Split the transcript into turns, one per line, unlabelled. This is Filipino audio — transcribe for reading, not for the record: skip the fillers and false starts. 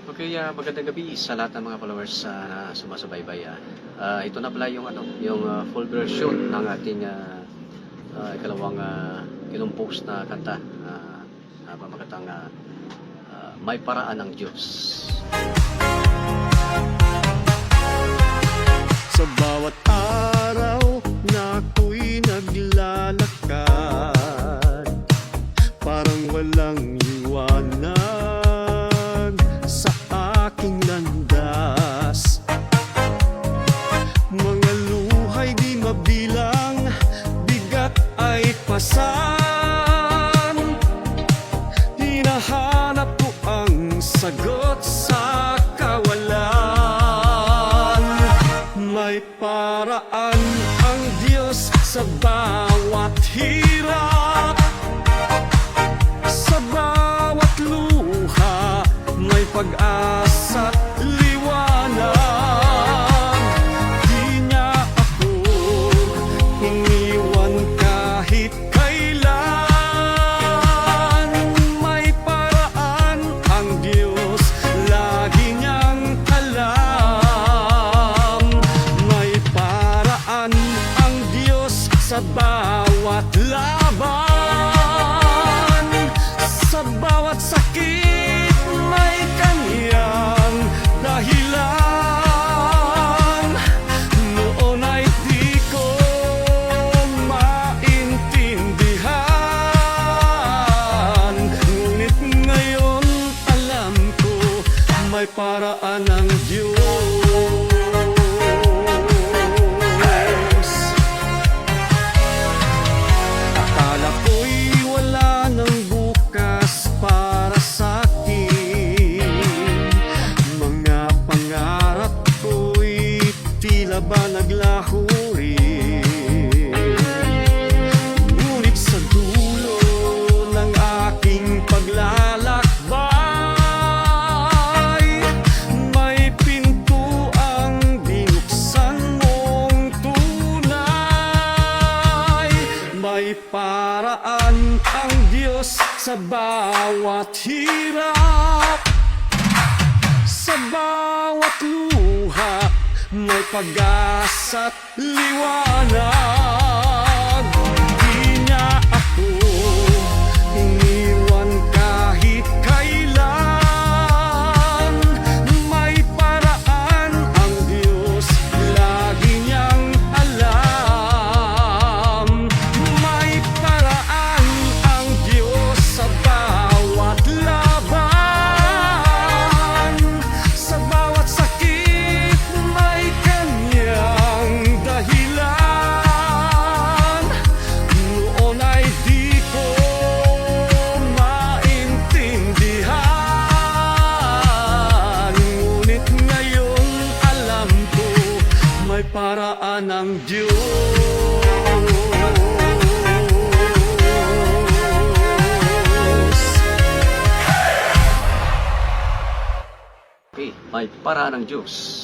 Okay, magandang gabi sa lahat ng mga followers na sumasubaybay. Ito na pala yung full version ng ating ikalawang kinumpos na kanta na pamakatang May Paraan ang Diyos.
Sa bawat araw na ako'y naglalakad, parang walang liwanag sa aking landas. Mga luhay di mabilang, bigat ay pasan. Hinahanap ko ang sagot sa kawalan. May paraan ang Diyos sa bawat hirap, sa bawat luha may pag-asa't liwanag. Di niya ako iniwan kahit kailan. May paraan ang Diyos, lagi niyang alam. May paraan ang Diyos sa bawat laban, sa bawat sakit may kaniyang dahilan. Noon ay di ko maintindihan, ngunit ngayon alam ko may paraan ang Diyos. Akala ko'y wala ng bukas para sa'kin, mga pangarap ko'y tila ba naglaho rin. Ngunit sa dulo ng aking paglalakbay, may pintuang binuksan mong tunay. May paraan ang Diyos sa bawat hirap, sa bawat luha may pag-asa't liwanag. Di niya ako iniwan kahit kailan. May paraan ang Diyos, lagi niyang alam. May paraan ang Diyos sa bawat laban, sa bawat sakit may kaniyang dahilan. Noon ay di ko maintindihan, ngunit ngayon alam ko may paraan ang Diyos.
Okay, May Paraan ang Diyos.